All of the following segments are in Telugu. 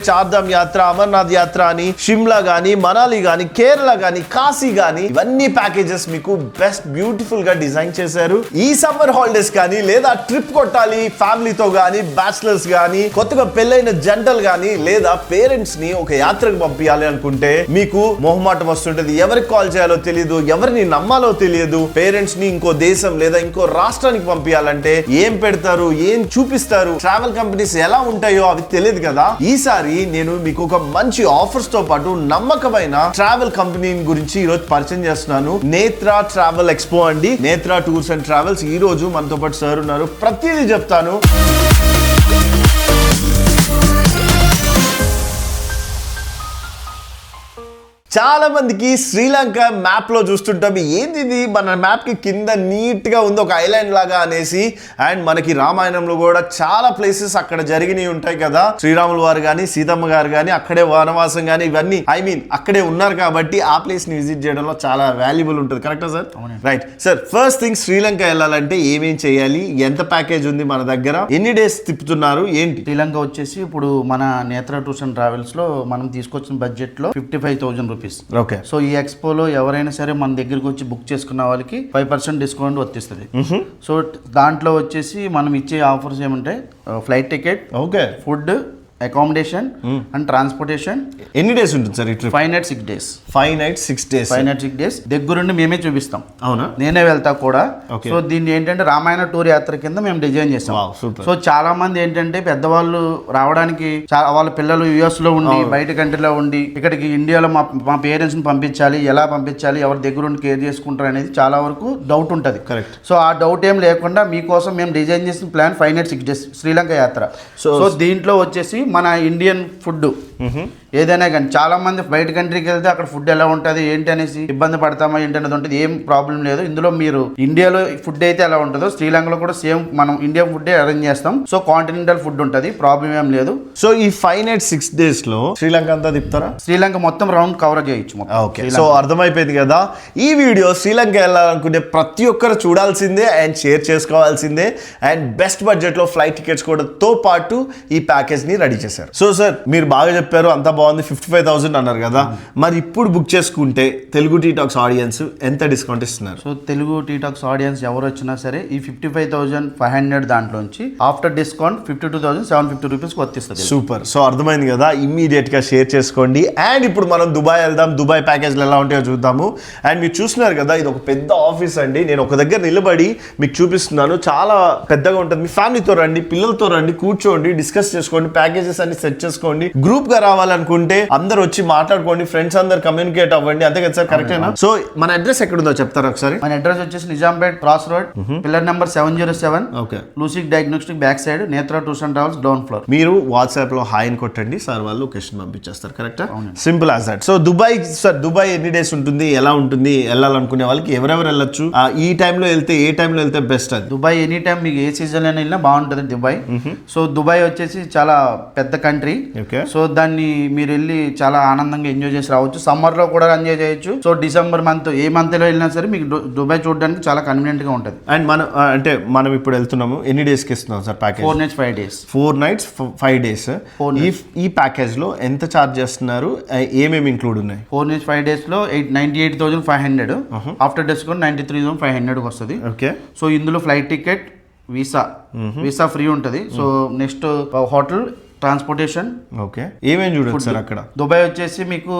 చార్ధామ్ యాత్ర, అమర్నాథ్ యాత్ర అని షిమ్లా గానీ, మనాలి గానీ, కేరళ గానీ, కాశీ గానీ ఇవన్నీ ప్యాకేజెస్ మీకు బెస్ట్ బ్యూటిఫుల్ గా డిజైన్ చేశారు. ఈ సమ్మర్ హాలిడేస్ కానీ లేదా ట్రిప్ కొట్టాలి ఫ్యామిలీతో గానీ, బ్యాచిలర్స్ గానీ, కొత్తగా పెళ్ళైన జంటలు గానీ లేదా పేరెంట్స్ ని ఒక యాత్రకు పంపించాలి అనుకుంటే మీకు మొహమాటం వస్తుంటది. ఎవరికి కాల్ చేయాలో తెలియదు, ఎవరిని నమ్మాలో తెలియదు. పేరెంట్స్ ని ఇంకో దేశం లేదా ఇంకో రాష్ట్రానికి పంపించాలంటే ఏం పెడతారు, ఏం చూపిస్తారు, ట్రావెల్ కంపెనీస్ ఎలా ఉంటాయో అవి తెలియదు కదా. ఈసారి నేను మీకు ఒక మంచి ఆఫర్స్ తో పాటు నమ్మకమైన ట్రావెల్ కంపెనీ గురించి ఈ రోజు పరిచయం చేస్తున్నాను. నేత్ర ట్రావెల్ ఎక్స్పో అండి. నేత్ర టూర్స్ అండ్ ట్రావెల్స్. ఈ రోజు మనతో పాటు సార్ ఉన్నారు, ప్రతిదీ చెప్తాను. చాలా మందికి శ్రీలంక మ్యాప్ లో చూస్తుంటాం, ఏంది మన మ్యాప్ కి కింద నీట్ గా ఉంది ఒక ఐలాండ్ లాగా అనేసి. అండ్ మనకి రామాయణంలో కూడా చాలా ప్లేసెస్ అక్కడ జరిగినవి ఉంటాయి కదా. శ్రీరాములు వారు కానీ, సీతమ్మ గారు కానీ అక్కడే వనవాసం కానీ ఇవన్నీ అక్కడే ఉన్నారు కాబట్టి ఆ ప్లేస్ ని విజిట్ చేయడంలో చాలా వాల్యుబుల్ ఉంటుంది. కరెక్టా sir? Right sir. First thing, Sri Lanka వెళ్ళాలంటే ఏమేం చేయాలి, ఎంత ప్యాకేజ్ ఉంది మన దగ్గర, ఎన్ని డేస్ తిప్పుతున్నారు, ఏంటి? శ్రీలంక వచ్చేసి ఇప్పుడు మన నేత్ర టూర్స్ అండ్ ట్రావెల్స్ లో మనం తీసుకొచ్చిన బడ్జెట్ లో 55,000 రూపీస్. ఓకే. సో ఈ ఎక్స్పోలో ఎవరైనా సరే మన దగ్గరికి వచ్చి బుక్ చేసుకున్న వాళ్ళకి 5% డిస్కౌంట్ వర్తిస్తుంది. సో దాంట్లో వచ్చేసి మనం ఇచ్చే ఆఫర్స్ ఏమంటే flight ticket, okay, food, accommodation and transportation. ఎన్ని డేస్ ఉంటుంది సార్ ఈ trip? 5 nights 6 days. 5 nights 6 days. 5 nights 6 days దగ్గరుండి మేమే చూపిస్తాం. అవునా? నేనే వెళ్తా కూడా. సో దీన్ని ఏంటంటే రామాయణ టూర్ యాత్ర కింద మేము డిజైన్ చేస్తాం. సో చాలా మంది ఏంటంటే పెద్దవాళ్ళు రావడానికి వాళ్ళ పిల్లలు యుఎస్ లో ఉండి బయట కంట్రీలో ఉండి ఇక్కడికి ఇండియాలో మా పేరెంట్స్ ని పంపించాలి, ఎలా పంపించాలి, ఎవరి దగ్గరుండి కేర్ చేసుకుంటారు అనేది చాలా వరకు డౌట్ ఉంటుంది. కరెక్ట్. సో ఆ డౌట్ ఏం లేకుండా మీకోసం మేము డిజైన్ చేసిన ప్లాన్ 5 nights 6 days శ్రీలంక యాత్ర. సో దీంట్లో వచ్చేసి మన ఇండియన్ ఫుడ్ ఏదైనా కానీ చాలా మంది బయట కంట్రీకి వెళ్తే అక్కడ ఫుడ్ ఎలా ఉంటుంది ఏంటి అనేసి ఇబ్బంది పడతామా ఏంటి అనేది ఉంటుంది. ఏం ప్రాబ్లం లేదు. ఇందులో మీరు ఇండియాలో ఫుడ్ అయితే ఎలా ఉంటుందో శ్రీలంకలో కూడా సేమ్ మనం ఇండియా ఫుడ్ అరేంజ్ చేస్తాం. సో కాంటినెంటల్ ఫుడ్ ఉంటుంది, ప్రాబ్లం ఏం లేదు. సో ఈ 5 nights 6 days లో శ్రీలంక అంతా తిప్పుతారా? శ్రీలంక మొత్తం రౌండ్ కవర్ చేయొచ్చు. ఓకే. సో అర్థమైపోయింది కదా. ఈ వీడియో శ్రీలంక వెళ్ళాలనుకునే ప్రతి ఒక్కరు చూడాల్సిందే అండ్ షేర్ చేసుకోవాల్సిందే. అండ్ బెస్ట్ బడ్జెట్ లో ఫ్లైట్ టికెట్స్ కూడా తో పాటు ఈ ప్యాకేజ్ ని రెడీ చేశారు. సో సార్ మీరు బాగా చెప్పారు, అంతా బాగుంది. 55,000 అన్నారు కదా. మరి ఇప్పుడు బుక్ చేసుకుంటే తెలుగు టీటాక్స్ ఆడియన్స్ ఎంత డిస్కౌంట్ ఇస్తున్నారు? సో తెలుగు టీటాక్స్ ఆడియన్స్ ఎవరు వచ్చినా సరే ఈ 55,500 దాంట్లోంచి ఆఫ్టర్ డిస్కౌంట్ 52,750 రూపీస్ వర్తిస్తుంది. సూపర్. సో అర్థమైంది కదా. ఇమ్మీడియట్ గా షేర్ చేసుకోండి. అండ్ ఇప్పుడు మనం దుబాయ్ వెళ్దాం. దుబాయ్ ప్యాకేజ్లు ఎలా ఉంటాయో చూద్దాము. అండ్ మీరు చూస్తున్నారు కదా, ఇది ఒక పెద్ద ఆఫీస్ అండి. నేను ఒక దగ్గర నిలబడి మీకు చూపిస్తున్నాను. చాలా పెద్దగా ఉంటుంది. మీ ఫ్యామిలీతో రండి, పిల్లలతో రండి, కూర్చోండి, డిస్కస్ చేసుకోండి, ప్యాకేజెస్ అన్ని సెట్ చేసుకోండి. గ్రూప్ గా రావాలనుకుంటే అందరు వచ్చి మాట్లాడుకోండి, ఫ్రెండ్స్ అందరు కమ్యూనికేట్ అవ్వండి. అంతే కదా సార్? కరెక్టేనా? సో మన అడ్రస్ ఎక్కడుందో చెప్తారా ఒకసారి? మన అడ్రస్ వచ్చేసి Nizampet cross road, pillar number 707. Okay. Lucid diagnostic back side, Netra tours and travels ground floor. మీరు వాట్సాప్ లో హాయ్ అని కొట్టండి, సార్ వాళ్ళు లొకేషన్ పంపించేస్తారు. కరెక్టా? Simple as that. So Dubai sir, Dubai ఎన్ని డేస్ ఉంటుంది, ఎలా ఉంటుంది, వెళ్ళాలనుకునే వాళ్ళకి ఎవరెవరు వెళ్ళొచ్చు, ఈ టైంలో వెళ్తే ఏ టైంలో వెళ్తే బెస్ట్? అది దుబాయ్ ఎనీ టైం మీకు ఏ సీజన్ అయినా వెళ్ళినా బాగుంటుంది దుబాయ్. సో దుబాయ్ వచ్చేసి చాలా పెద్ద కంట్రీ. సో దాన్ని మీరు వెళ్ళి చాలా ఆనందంగా ఎంజాయ్ చేసి రావచ్చు. సమ్మర్ లో కూడా ఎంజాయ్ చేయొచ్చు. సో డిసెంబర్ మంత్ ఏ మంత్ లో వెళ్ళినా సరే మీకు దుబాయ్ చూడడానికి చాలా కన్వీనియంట్ గా ఉంటుంది. అండ్ మనం ఇప్పుడు వెళ్తున్నాము, ఎన్ని డేస్ కి ఇస్తున్నాం sir package? 4 nights 5 days. 4 nights 5 days. ఈ ప్యాకేజ్ లో ఎంత చార్జ్ చేస్తున్నారు, ఏమేమి ఇంక్లూడ్ ఉన్నాయి? 4 nights 5 days లో 98,500. ఆఫ్టర్ డిస్కౌంట్ 93,500 వస్తుంది. ఓకే. సో ఇందులో ఫ్లైట్ టికెట్, వీసా ఫ్రీ ఉంటుంది. So next hotel, transportation. Okay. ఏమేమి చూడొచ్చు సార్ అక్కడ? దుబాయ్ వచ్చేసి మీకు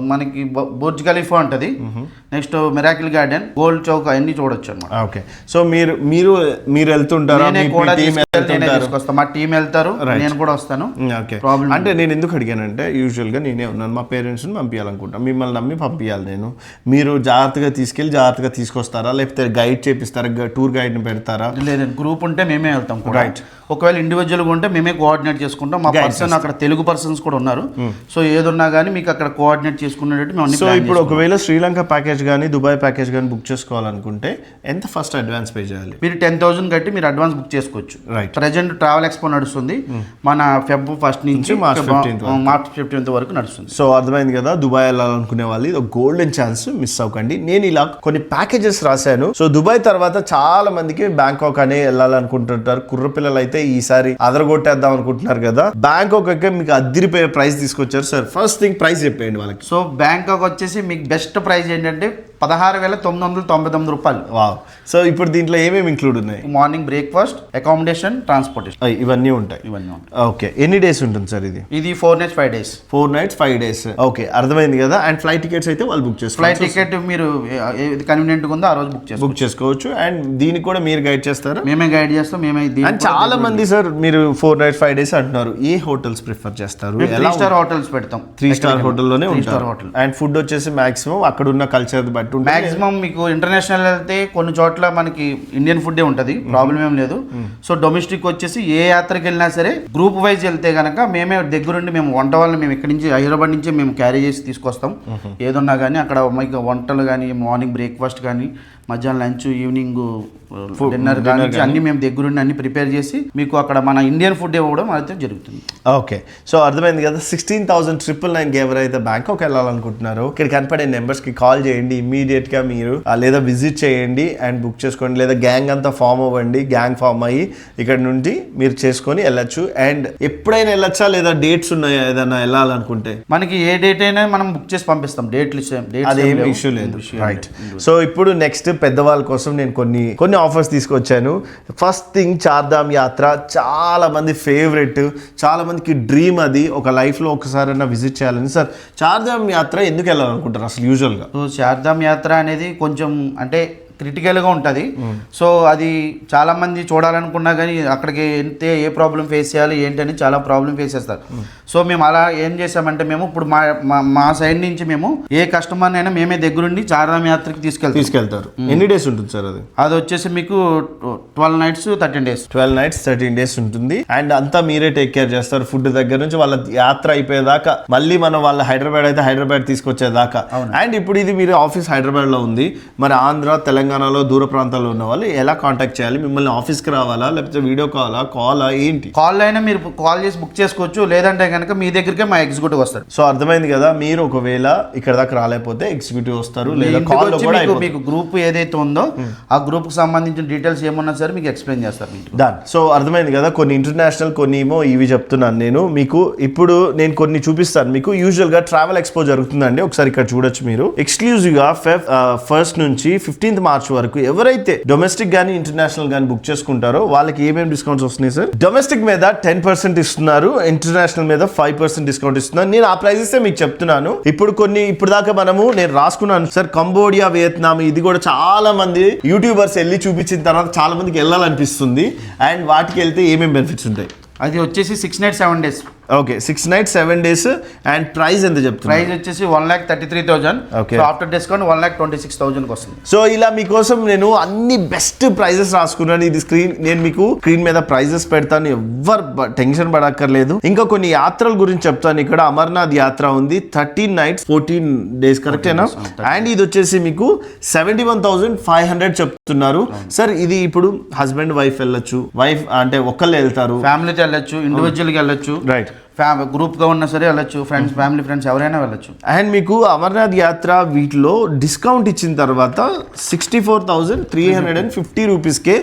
మనకి బుర్జ్ ఖలీఫా ఉంటుంది, next miracle garden, gold Chowk అన్ని చూడొచ్చు అన్నమాట. ఓకే. సో మీరు వెళ్తుంటారా? మా టీం వెళ్తారు, నేను కూడా వస్తాను. ఓకే. అంటే నేను ఎందుకు అడిగానంటే, యూజువల్ గా నేనే ఉన్నాను, మా పేరెంట్స్ ని పంపించాలనుకుంటాను, మిమ్మల్ని నమ్మి పంపించాలి నేను. మీరు జాగ్రత్తగా తీసుకెళ్ళి జాగ్రత్తగా తీసుకొస్తారా, లేకపోతే గైడ్ చేపిస్తారా, టూర్ గైడ్ ని పెడతారా? లేదండి, గ్రూప్ ఉంటే మేమే వెళ్తాం. రైట్. ఒకవేళ ఇండివిజువల్గా ఉంటే మేమే కోఆర్డినేట్ చేసుకుంటాం. మా పర్సన్ అక్కడ తెలుగు పర్సన్స్ కూడా ఉన్నారు. సో ఏదున్నా కానీ మీకు అక్కడ కోఆర్డినేట్ చేసుకునేటట్టు మేము. సో ఇప్పుడు ఒకవేళ శ్రీలంక ప్యాకేజ్ కానీ దుబాయ్ ప్యాకేజ్ కానీ బుక్ చేసుకోవాలనుకుంటే ఎంత ఫస్ట్ అడ్వాన్స్ పే చేయాలి? మీరు 10,000 కట్టి మీరు అడ్వాన్స్ బుక్ చేసుకోవచ్చు. రైట్. ప్రెజెంట్ ట్రావెల్ ఎక్స్పో నడుస్తుంది, మన ఫెబ్ 1 నుంచి మార్చ్ 15 వరకు నడుస్తుంది. సో అర్థమైంది కదా. దుబాయ్ వెళ్ళాలనుకునే వాళ్ళు ఇది ఒక గోల్డెన్ ఛాన్స్, మిస్ అవ్వకండి. నేను ఇలా కొన్ని ప్యాకేజెస్ రాశాను. సో దుబాయ్ తర్వాత చాలా మందికి బ్యాంకాక్ అనే వెళ్ళాలనుకుంటుంటారు. కుర్ర పిల్లలు అయితే ఈసారి అదరగొట్టేద్దాం అనుకుంటున్నారు కదా, బ్యాంకాక్ అయితే మీకు అదిరిపోయే ప్రైస్ తీసుకొచ్చారు సార్. ఫస్ట్ థింగ్ ప్రైస్ చెప్పేయండి వాళ్ళకి. సో బ్యాంకాక్ వచ్చేసి మీకు బెస్ట్ ప్రైస్ ఏంటంటే 16,999 రూపాయలు. వావ్. సో ఇప్పుడు దీంట్లో ఏమేమి ఇంక్లూడ్ ఉన్నాయి? మార్నింగ్ బ్రేక్ఫాస్ట్, అకామిడేషన్, ట్రాన్స్పోర్టేషన్ ఇవన్నీ ఉంటాయి. ఓకే, ఎన్ని డేస్ ఉంటుంది సార్ ఇది? ఇది 4 nights 5 days. 4 nights 5 days. Okay, అర్థమైంది కదా. అండ్ ఫ్లైట్ టికెట్స్ అయితే వాళ్ళు బుక్ చేసుకోవచ్చు. ఫ్లైట్ టికెట్ మీరు ఏది కన్వీనియంట్ ఉందో ఆ రోజు బుక్ చేసుకోవచ్చు. అండ్ దీనికి కూడా మీరు గైడ్ చేస్తారా? మేమే గైడ్ చేస్తాం. అండ్ చాలా మంది సార్ మీరు 4 nights 5 days అంటున్నారు, ఏ హోటల్స్ ప్రిఫర్ చేస్తారు? 3 star hotels పెడతాం. 3 star హోటల్లోనే ఉంటారు. హోటల్. అండ్ ఫుడ్ వచ్చేసి మాక్సిమం అక్కడ ఉన్న కల్చర్ బట్టి ఉంటుంది. మాక్సిమం మీకు ఇంటర్నేషనల్ వెళ్తే కొన్ని చోట్ల మనకి ఇండియన్ ఫుడ్ ఉంటుంది, ప్రాబ్లం ఏం లేదు. సో డొమెస్టిక్ వచ్చేసి ఏ యాత్రకి వెళ్ళినా సరే గ్రూప్ వైజ్ వెళ్తే కనుక మేమే దగ్గరుండి మేము వంట వాళ్ళని మేము ఇక్కడి నుంచి హైదరాబాద్ నుంచి మేము క్యారీ చేసి తీసుకొస్తాం. ఏదన్నా కానీ అక్కడ మీకు వంటలు కానీ, మార్నింగ్ బ్రేక్ఫాస్ట్ కానీ, మధ్యాహ్నం లంచ్, ఈవినింగ్ డిన్నర్ కానీ అన్ని మేము దగ్గరుండి అన్ని ప్రిపేర్ చేసి మీకు అక్కడ మన ఇండియన్ ఫుడ్ ఇవ్వడం అయితే జరుగుతుంది. ఓకే, సో అర్థమైంది కదా. 16,999 ఎవరైతే బ్యాంకాక్ వెళ్ళాలనుకుంటున్నారో ఇక్కడ కనపడే నెంబర్స్కి కాల్ చేయండి ఇమీడియట్గా మీరు, లేదా విజిట్ చేయండి అండ్ బుక్ చేసుకోండి, లేదా గ్యాంగ్ అంతా ఫామ్ అవ్వండి. గ్యాంగ్ ఫామ్ అయ్యి ఇక్కడ నుండి మీరు చేసుకొని వెళ్ళొచ్చు. అండ్ ఎప్పుడైనా వెళ్ళొచ్చా లేదా డేట్స్ ఉన్నాయా ఏదైనా వెళ్ళాలనుకుంటే? మనకి ఏ డేట్ అయినా మనం బుక్ చేసి పంపిస్తాం. డేట్లు అదేం ఇష్యూ లేదు. రైట్. సో ఇప్పుడు నెక్స్ట్ పెద్దవాళ్ళ కోసం నేను కొన్ని ఆఫర్స్ తీసుకొచ్చాను. ఫస్ట్ థింగ్, చార్ధామ్ యాత్ర చాలా మంది ఫేవరెట్, చాలా మందికి డ్రీమ్. అది ఒక లైఫ్లో ఒకసారైనా విజిట్ చేయాలని. సార్ చార్ధామ్ యాత్ర ఎందుకు వెళ్ళాలనుకుంటారు అసలు యూజువల్గా? సో చార్ధామ్ యాత్ర అనేది కొంచెం అంటే క్రిటికల్గా ఉంటుంది. సో అది చాలా మంది చూడాలనుకున్నా కానీ అక్కడికి వెళ్తే ఏ ప్రాబ్లం ఫేస్ చేయాలి ఏంటి అని చాలా ప్రాబ్లం ఫేస్ చేస్తారు. సో మేము అలా ఏం చేసామంటే మేము ఇప్పుడు మా సైడ్ నుంచి మేము ఏ కస్టమర్ అయినా మేమే దగ్గరుండి చార్ధామ్ యాత్రకి తీసుకెళ్తారు. ఎన్ని డేస్ ఉంటుంది సార్ అది? అది వచ్చేసి మీకు 12 nights 13 days. 12 nights 13 days ఉంటుంది. అండ్ అంతా మీరే టేక్ కేర్ చేస్తారు, ఫుడ్ దగ్గర నుంచి వాళ్ళ యాత్ర అయిపోయేదాకా, మళ్ళీ మనం వాళ్ళ హైదరాబాద్ అయితే హైదరాబాద్ తీసుకొచ్చేదాకా. అండ్ ఇప్పుడు ఇది మీరు ఆఫీస్ హైదరాబాద్ లో ఉంది, మరి ఆంధ్ర తెలంగాణలో దూర ప్రాంతాల్లో ఉన్న వాళ్ళు ఎలా కాంటాక్ట్ చేయాలి? మిమ్మల్ని ఆఫీస్కి రావాలా, లేకపోతే వీడియో కాలా ఏంటి? కాల్ అయినా మీరు కాల్ చేసి బుక్ చేసుకోవచ్చు, లేదంటే కనుక మీ దగ్గరికే మా ఎగ్జిక్యూటివ్ వస్తారు. సో అర్థమైంది కదా. మీరు ఒకవేళ ఇక్కడ దాకా రాలేకపోతే ఎగ్జిక్యూటివ్ వస్తారు, లేదా కాల్ మీకు గ్రూప్ ఏదైతే ఉందో ఆ గ్రూప్ కి సంబంధించిన డీటెయిల్స్ ఏమన్నా సరే మీకు ఎక్స్ప్లెయిన్ చేస్తారు. డన్. సో అర్థమైంది కదా. కొన్ని ఇంటర్నేషనల్, కొన్ని ఏమో ఇవి చెప్తున్నాను నేను మీకు. ఇప్పుడు నేను కొన్ని చూపిస్తాను మీకు. యూజువల్ గా ట్రావెల్ ఎక్స్పో జరుగుతుందండి, ఒకసారి ఇక్కడ చూడొచ్చు మీరు. ఎక్స్క్లూజివ్ గా 1st నుంచి 15th March వరకు ఎవరైతే డొమెస్టిక్ గానీ ఇంటర్నేషనల్ గానీ బుక్ చేసుకుంటారో వాళ్ళకి ఏమేమి డిస్కౌంట్స్ వస్తున్నాయి సార్? డొమెస్టిక్ మీద 10% ఇస్తున్నారు, ఇంటర్నేషనల్ మీద 5% డిస్కౌంట్ ఇస్తున్నారు. నేను ఆ ప్రైజెస్ మీకు చెప్తున్నాను. ఇప్పుడు దాకా నేను రాసుకున్నాను సార్. కంబోడియా, వియత్నాం, ఇది కూడా చాలా మంది యూట్యూబర్స్ వెళ్ళి చూపించిన తర్వాత చాలా మందికి వెళ్ళాలనిపిస్తుంది. అండ్ వాటికి వెళ్తే ఏమేమి బెనిఫిట్స్ ఉంటాయి? అది వచ్చేసి 6 nights 7 days. Okay, 6 nights 7 days. And price ఎంత చెప్తున్నారు? ప్రైస్ వచ్చేసి 1,33,000. ఓకే, సో ఆఫ్టర్ డిస్కౌంట్ 1,26,000 వస్తుంది. సో ఇలా మీకోసం నేను అన్ని బెస్ట్ ప్రైజెస్ రాసుకున్నాను. ఇది నేను మీకు స్క్రీన్ మీద ప్రైజెస్ పెడతాను, ఎవ్వరు టెన్షన్ పడక్కర్లేదు. ఇంకా కొన్ని యాత్రల గురించి చెప్తాను. ఇక్కడ అమర్నాథ్ యాత్ర ఉంది, 13 nights 14 days, కరెక్టేనా? అండ్ ఇది వచ్చేసి మీకు 71,500 చెప్తున్నారు. సార్ ఇది ఇప్పుడు హస్బెండ్ వైఫ్ వెళ్ళొచ్చు, వైఫ్ అంటే ఒక్కళ్ళే వెళ్తారు, ఫ్యామిలీతో వెళ్ళొచ్చు, ఇండివిజువల్గా వెళ్ళొచ్చు, రైట్, గ్రూప్గా ఉన్నా సరే వెళ్ళొచ్చు, ఫ్రెండ్స్, ఫ్యామిలీ ఫ్రెండ్స్ ఎవరైనా వెళ్ళొచ్చు. అండ్ మీకు అమర్నాథ్ యాత్ర వీటిలో డిస్కౌంట్ ఇచ్చిన తర్వాత 64,350 రూపీస్కే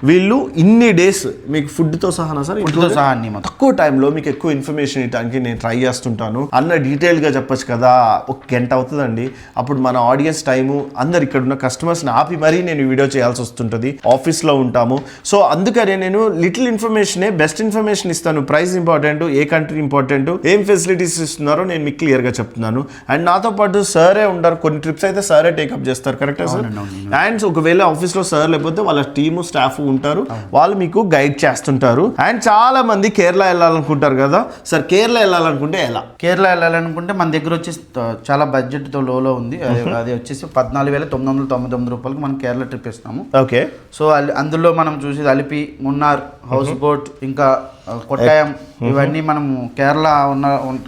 వీళ్ళు ఇన్ని డేస్ మీకు ఫుడ్తో సహా సార్, ఫుడ్తో సహా అన్ని తక్కువ టైంలో మీకు ఎక్కువ ఇన్ఫర్మేషన్ ఇవ్వడానికి నేను ట్రై చేస్తుంటాను. అన్న డీటెయిల్గా చెప్పచ్చు కదా, 1 గంట అవుతుందండి. అప్పుడు మన ఆడియన్స్ టైము, అందరు ఇక్కడ ఉన్న కస్టమర్స్ని ఆపి మరీ నేను వీడియో చేయాల్సి వస్తుంటుంది, ఆఫీస్లో ఉంటాము. సో అందుకనే నేను లిటిల్ ఇన్ఫర్మేషనే బెస్ట్ ఇన్ఫర్మేషన్ ఇస్తాను. ప్రైస్ ఇంపార్టెంట్, ఏ కంట్రీ ఇంపార్టెంట్, ఏం ఫెసిలిటీస్ ఇస్తున్నారో నేను మీకు క్లియర్గా చెప్తున్నాను. అండ్ నాతో పాటు సరే ఉంటారు, కొన్ని ట్రిప్స్ అయితే సరే టేకప్ చేస్తారు, కరెక్టా సార్? అండ్ ఒకవేళ ఆఫీస్లో సార్ లేకపోతే వాళ్ళ టీము స్టాఫ్ ఉంటారు, వాళ్ళు మీకు గైడ్ చేస్తుంటారు. అండ్ చాలా మంది కేరళ వెళ్ళాలనుకుంటారు కదా సార్, కేరళ వెళ్ళాలనుకుంటే ఎలా? కేరళ వెళ్ళాలనుకుంటే మన దగ్గర వచ్చేసి చాలా బడ్జెట్తో లోలో ఉంది. అది వచ్చేసి 14,999 రూపాయలకి మనం కేరళ ట్రిప్ ఇస్తాము. ఓకే, సో అందులో మనం చూసేది అలిపి, మున్నార్, హౌస్ బోట్, ఇంకా కొట్టాయం, ఇవన్నీ మనం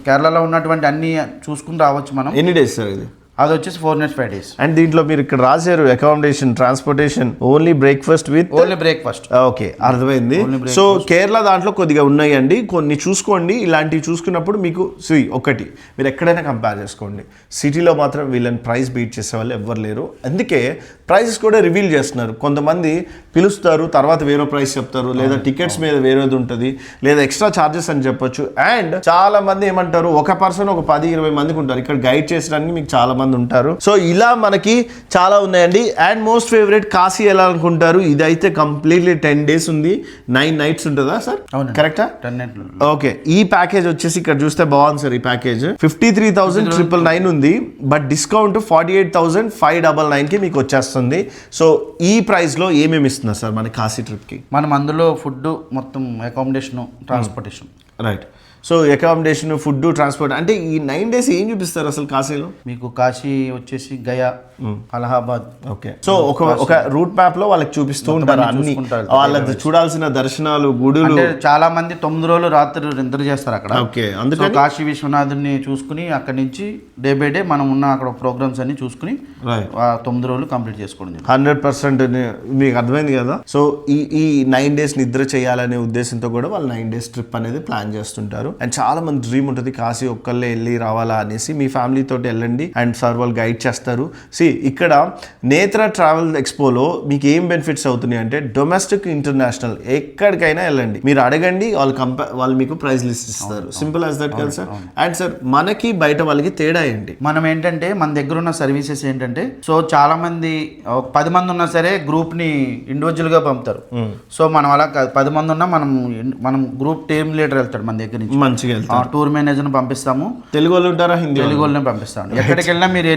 కేరళలో ఉన్నటువంటి అన్ని చూసుకుని రావచ్చు మనం. ఎన్ని డేస్ సార్ ఇది? అది వచ్చేసి 4 nights 5 days. అండ్ దీంట్లో మీరు ఇక్కడ రాశారు accommodation, transportation, only breakfast with only breakfast. Okay, అర్థమైంది. సో కేరళ దాంట్లో కొద్దిగా ఉన్నాయండి, కొన్ని చూసుకోండి. ఇలాంటివి చూసుకున్నప్పుడు మీకు ఒకటి మీరు ఎక్కడైనా కంపేర్ చేసుకోండి. సిటీలో మాత్రం వీళ్ళని ప్రైస్ బీట్ చేసే వాళ్ళు ఎవ్వరు లేరు. అందుకే ప్రైసెస్ కూడా రివీల్ చేస్తున్నారు. కొంతమంది పిలుస్తారు, తర్వాత వేరే ప్రైస్ చెప్తారు, లేదా టికెట్స్ మీద వేరేది ఉంటుంది, లేదా ఎక్స్ట్రా ఛార్జెస్ అని చెప్పొచ్చు. అండ్ చాలా మంది ఏమంటారు, ఒక పర్సన్ ఒక 10-20 మందికి ఉంటారు, ఇక్కడ గైడ్ చేసడానికి మీకు చాలా మంది ఉంటారు. సో ఇలా మనకి చాలా ఉన్నాయండి. అండ్ మోస్ట్ ఫేవరెట్ కాశీ ఎలా అనుకుంటారు, ఇదైతే కంప్లీట్లీ 10 days ఉంది, 9 nights ఉంటుందా సార్? కరెక్టా? 10 nights. ఓకే, ఈ ప్యాకేజ్ వచ్చేసి ఇక్కడ చూస్తే బాగుంది సార్. ఈ ప్యాకేజ్ 53,999 ఉంది, బట్ డిస్కౌంట్ 48,599కి మీకు వచ్చేస్తుంది. సో ఈ ప్రైస్ లో ఏమేమి ఇస్తున్నారు సార్ మన కాశీ ట్రిప్ కి? మనం అందులో ఫుడ్ మొత్తం, accommodation, transportation. Right. So accommodation, food, transport అంటే ఈ 9 days ఏం చూపిస్తారు అసలు కాశీలో? మీకు కాశీ వచ్చేసి గయా, అలహాబాద్. ఓకే, సో ఒక రూట్ మ్యాప్ లో వాళ్ళకి చూపిస్తూ ఉంటారు అన్ని, వాళ్ళకి చూడాల్సిన దర్శనాలు, గుడులు. చాలా మంది 9 రోజులు రాత్రి నిద్ర చేస్తారు అక్కడ. ఓకే, అందుకే కాశీ విశ్వనాథుని చూసుకుని అక్కడి నుంచి డే బై డే మనం ఉన్న అక్కడ ప్రోగ్రామ్స్ అన్ని చూసుకుని 9 రోజులు కంప్లీట్ చేసుకోండి. 100% మీకు అర్థమైంది కదా. సో ఈ 9 days నిద్ర చేయాలనే ఉద్దేశంతో కూడా వాళ్ళు 9 days ట్రిప్ అనేది ప్లాన్ చేస్తుంటారు. అండ్ చాలా మంది డ్రీమ్ ఉంటుంది కాశీ ఒక్కళ్ళే వెళ్ళి రావాలా అనేసి. మీ ఫ్యామిలీ తోటి వెళ్ళండి అండ్ సార్ వాళ్ళు గైడ్ చేస్తారు. ఇక్కడ నేత్ర ట్రావెల్ ఎక్స్పోలో మీకు ఏం బెనిఫిట్స్ అవుతున్నాయి అంటే, డొమెస్టిక్, ఇంటర్నేషనల్ ఎక్కడికైనా వెళ్ళండి, మీరు అడగండి, వాళ్ళు మీకు ప్రైస్ లిస్ట్ ఇస్తారు. సింపుల్ యాజ్ దట్ కదా సార్. అండ్ సార్ మనకి బయట వాళ్ళకి తేడా ఏంటి? మనం ఏంటంటే మన దగ్గర ఉన్న సర్వీసెస్ ఏంటంటే, సో చాలా మంది 10 మంది ఉన్నా సరే గ్రూప్ ని ఇండివిజువల్ గా పంపుతారు. సో మనం అలా 10 మంది ఉన్నా మనం గ్రూప్ టీమ్ లీడర్ వెళ్తాడు మన దగ్గర నుంచి, మంచిగా వెళ్తారు. టూర్ మేనేజర్ పంపిస్తాము. తెలుగు వాళ్ళు ఉంటారా? తెలుగు వాళ్ళని పంపిస్తాం. ఎక్కడికి వెళ్ళినా మీరు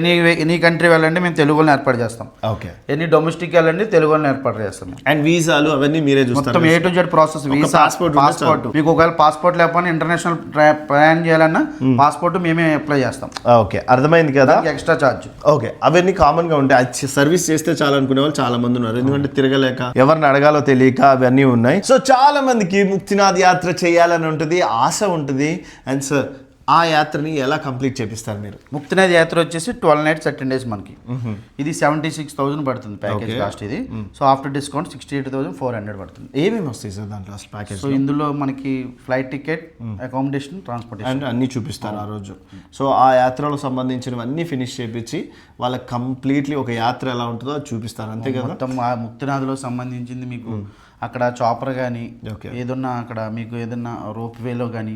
ఎనీ కంట్రీ వెళ్ళండి, మేము తెలుగు వాళ్ళని ఏర్పాటు చేస్తాం. ఓకే, ఎనీ డొమెస్టిక్ వెళ్ళండి, తెలుగు వాళ్ళని ఏర్పాటు చేస్తాం. అండ్ వీసాలు అవన్నీ మీరే చూస్తారు, మొత్తం A to Z process. Visa, passport, మీకు ఒకవేళ పాస్పోర్ట్ లేకపోతే ఇంటర్నేషనల్ ప్రయాణం చేయాలన్నా పాస్పోర్ట్ మేమే అప్లై చేస్తాం. ఓకే, అర్థమైంది కదా. Extra charge. ఓకే, అవన్నీ కామన్ గా ఉంటాయి. సర్వీస్ చేస్తే చాలా అనుకునే వాళ్ళు చాలా మంది ఉన్నారు, ఎందుకంటే తిరగలేక, ఎవరిని అడగాలో తెలియక అవన్నీ ఉన్నాయి. సో చాలా మందికి ముక్తినాథ్ యాత్ర చేయాలని ఉంటుంది, ఆశ ఉంటుంది. అండ్ సార్ ఆ యాత్రని ఎలా కంప్లీట్ చేపిస్తారు మీరు? ముక్తినాథ్ యాత్ర వచ్చేసి 12 nights 13 days మనకి. ఇది 76,000 పడుతుంది ప్యాకేజ్ కాస్ట్ ఇది. సో ఆఫ్టర్ డిస్కౌంట్ 68,400 పడుతుంది. ఏమేమి వస్తాయి సార్ దాంట్లో ప్యాకేజ్? సో ఇందులో మనకి flight ticket, accommodation, transportation and అన్ని చూపిస్తారు ఆ రోజు. సో ఆ యాత్రలో సంబంధించినవన్నీ ఫినిష్ చేపించి వాళ్ళకి కంప్లీట్లీ ఒక యాత్ర ఎలా ఉంటుందో అది చూపిస్తారు, అంతే కదా. మొత్తం ఆ ముక్తినాథ్లో సంబంధించింది మీకు అక్కడ చాపర్ కానీ ఏదన్నా, అక్కడ మీకు ఏదన్నా రోప్ వేలో కానీ,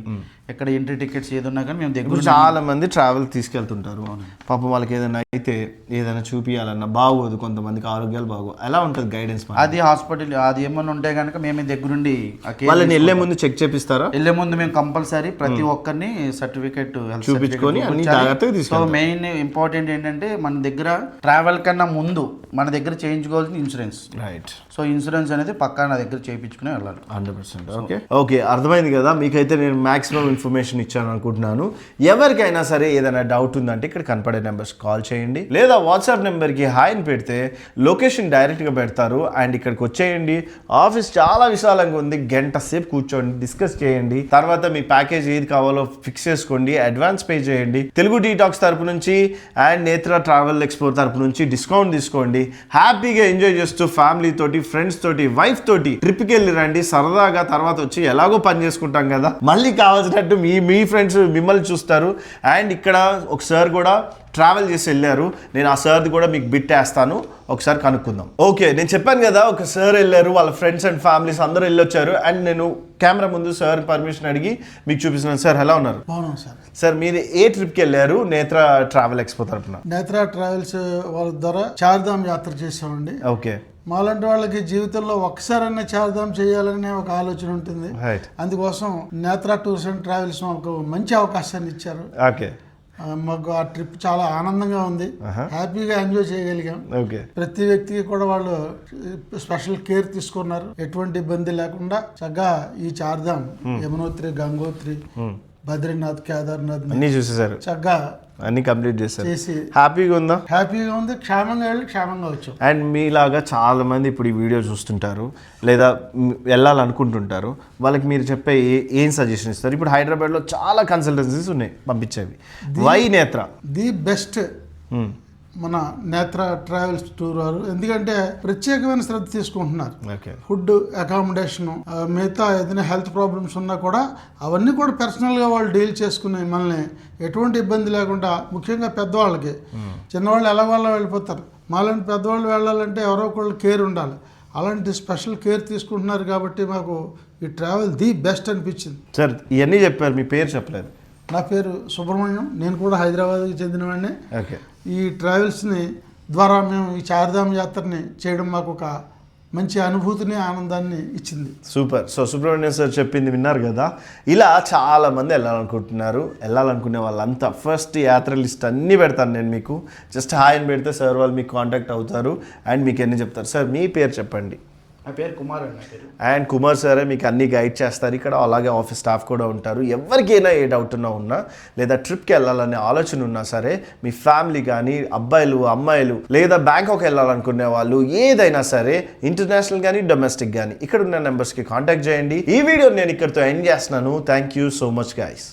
ఎక్కడ ఎంట్రీ టికెట్స్ ఏదన్నా కానీ మేము దగ్గర. చాలా మంది ట్రావెల్ తీసుకెళ్తుంటారు, పాపం వాళ్ళకి ఏదైనా అయితే ఏదైనా చూపించాలన్నా బాగోదు, కొంతమందికి ఆరోగ్యాలు బాగోదు, ఎలా ఉంటుంది గైడెన్స్? అది హాస్పిటల్ అది ఏమన్నా ఉంటే కనుక మేము దగ్గరుండి వాళ్ళని వెళ్ళే ముందు చెక్ చేపిస్తారా? వెళ్ళే ముందు మేము కంపల్సరీ ప్రతి ఒక్కరిని సర్టిఫికేట్ చూపించుకొని అన్ని జాగ్రత్తగా తీసుకోవాలి. సో మెయిన్ ఇంపార్టెంట్ ఏంటంటే మన దగ్గర ట్రావెల్ కన్నా ముందు మన దగ్గర చేయించుకోవాల్సిన ఇన్సూరెన్స్. రైట్. సో ఇన్సూరెన్స్ అనేది పక్కా నా దగ్గర చేయించుకుని వెళ్ళాలి. 100%. ఓకే ఓకే, అర్థమైంది కదా. మీకైతే నేను మ్యాక్సిమం ఇన్ఫర్మేషన్ ఇచ్చాను అనుకుంటున్నాను. ఎవరికైనా సరే ఏదైనా డౌట్ ఉందంటే ఇక్కడ కనపడే నెంబర్స్ కాల్ చేయండి, లేదా వాట్సాప్ నెంబర్కి హాయ్ అని పెడితే లొకేషన్ డైరెక్ట్గా పెడతారు. అండ్ ఇక్కడికి వచ్చేయండి, ఆఫీస్ చాలా విశాలంగా ఉంది, గంట సేపు కూర్చోండి, డిస్కస్ చేయండి, తర్వాత మీ ప్యాకేజ్ ఏది కావాలో ఫిక్స్ చేసుకోండి, అడ్వాన్స్ పే చేయండి. తెలుగు డీటాక్స్ తరపు నుంచి అండ్ నేత్ర ట్రావెల్ ఎక్స్పో తరపు నుంచి డిస్కౌంట్ తీసుకోండి, హ్యాపీగా ఎంజాయ్ చేస్తూ ఫ్యామిలీ తోటి, ఫ్రెండ్స్ తోటి, వైఫ్ తోటి ట్రిప్కి వెళ్ళి రండి సరదాగా. తర్వాత వచ్చి ఎలాగో పని చేసుకుంటాం కదా, మళ్ళీ కావాల్సినట్టు మీ ఫ్రెండ్స్ మిమ్మల్ని చూస్తారు. అండ్ ఇక్కడ ఒక సార్ కూడా ట్రావెల్ చేసి వెళ్ళారు, నేను ఆ సార్ది కూడా మీకు బిట్ వేస్తాను, ఒకసారి కనుక్కుందాం. ఓకే, నేను చెప్పాను కదా ఒక సార్ వెళ్ళారు, వాళ్ళ ఫ్రెండ్స్ అండ్ ఫ్యామిలీస్ అందరూ వెళ్ళొచ్చారు. అండ్ నేను కెమెరా ముందు సార్ పర్మిషన్ అడిగి మీకు చూపిస్తున్నాను. సార్ ఎలా ఉన్నారు? బాగున్నాం సార్. సార్ మీరు ఏ ట్రిప్కి వెళ్ళారు నేత్ర ట్రావెల్ ఎక్స్పో తరపున? నేత్ర ట్రావెల్స్ వాళ్ళ ద్వారా చార్ధామ్ యాత్ర చేసామండి. ఓకే, మాలాంటి వాళ్ళకి జీవితంలో ఒక్కసారైనా చార్ధామ్ చేయాలనే ఒక ఆలోచన ఉంటుంది. అందుకోసం నేత్ర టూర్స్ అండ్ ట్రావెల్స్ మాకు మంచి అవకాశాన్ని ఇచ్చారు. ఓకే, మాకు ఆ ట్రిప్ చాలా ఆనందంగా ఉంది, హ్యాపీగా ఎంజాయ్ చేయగలిగాం. ప్రతి వ్యక్తికి కూడా వాళ్ళు స్పెషల్ కేర్ తీసుకున్నారు, ఎటువంటి ఇబ్బంది లేకుండా చక్కగా ఈ చార్ధామ్, యమునోత్రి, గంగోత్రి, బద్రీనాథ్, కేదార్నాథ్ అన్ని చూసేసారు, చక్కగా అన్ని కంప్లీట్ చేశారు. హ్యాపీగా ఉందా? హ్యాపీగా ఉంది, క్షేమంగా వెళ్ళి క్షేమంగా వచ్చాం. అండ్ మీలాగా చాలా మంది ఇప్పుడు ఈ వీడియో చూస్తుంటారు, లేదా వెళ్ళాలనుకుంటుంటారు, వాళ్ళకి మీరు చెప్పే ఏం సజెషన్ ఇస్తారు? ఇప్పుడు హైదరాబాద్లో చాలా కన్సల్టెన్సీస్ ఉన్నాయి పంపించేవి, వై నేత్ర ది బెస్ట్ మన నేత్ర ట్రావెల్స్ టూర్ వారు, ఎందుకంటే ప్రత్యేకమైన శ్రద్ధ తీసుకుంటున్నారు. ఓకే. ఫుడ్, అకామిడేషన్, మిగతా ఏదైనా హెల్త్ ప్రాబ్లమ్స్ ఉన్నా కూడా అవన్నీ కూడా పర్సనల్గా వాళ్ళు డీల్ చేసుకుని మనల్ని ఎటువంటి ఇబ్బంది లేకుండా, ముఖ్యంగా పెద్దవాళ్ళకి, చిన్నవాళ్ళు ఎలా వాళ్ళ వెళ్ళిపోతారు, మాలాంటి పెద్దవాళ్ళు వెళ్ళాలంటే ఎవరో ఒకళ్ళు కేర్ ఉండాలి. అలాంటి స్పెషల్ కేర్ తీసుకుంటున్నారు కాబట్టి మాకు ఈ ట్రావెల్ ది బెస్ట్ అనిపించింది. సార్ ఇవన్నీ చెప్పారు, మీ పేరు చెప్పలేదు. నా పేరు సుబ్రహ్మణ్యం, నేను కూడా హైదరాబాద్కి చెందినవాడిని. ఓకే. ఈ ట్రావెల్స్ని ద్వారా మేము ఈ చార్ధామ్ యాత్రని చేయడం మాకు ఒక మంచి అనుభూతిని, ఆనందాన్ని ఇచ్చింది. సూపర్. సో సుబ్రహ్మణ్యం సార్ చెప్పింది విన్నారు కదా. ఇలా చాలామంది వెళ్ళాలనుకునే వాళ్ళంతా ఫస్ట్ యాత్ర లిస్ట్ అన్నీ పెడతాను నేను మీకు. జస్ట్ హాయ్ అని పెడితే సార్ వాళ్ళు మీకు కాంటాక్ట్ అవుతారు అండ్ మీకు ఎన్ని చెప్తారు. సార్ మీ పేరు చెప్పండి. నా పేరు కుమార్ అండి. పేరు అండ్ కుమార్ సారే మీకు అన్ని గైడ్ చేస్తారు ఇక్కడ. అలాగే ఆఫీస్ స్టాఫ్ కూడా ఉంటారు. ఎవరికైనా ఏ డౌట్ ఉన్నా లేదా ట్రిప్కి వెళ్ళాలనే ఆలోచన ఉన్నా సరే, మీ ఫ్యామిలీ కానీ, అబ్బాయిలు అమ్మాయిలు, లేదా బ్యాంకాక్ వెళ్ళాలనుకునే వాళ్ళు, ఏదైనా సరే, ఇంటర్నేషనల్ కానీ డొమెస్టిక్ కానీ, ఇక్కడ ఉన్న నెంబర్స్కి కాంటాక్ట్ చేయండి. ఈ వీడియో నేను ఇక్కడితో ఎండ్ చేస్తున్నాను. Thank you so much guys.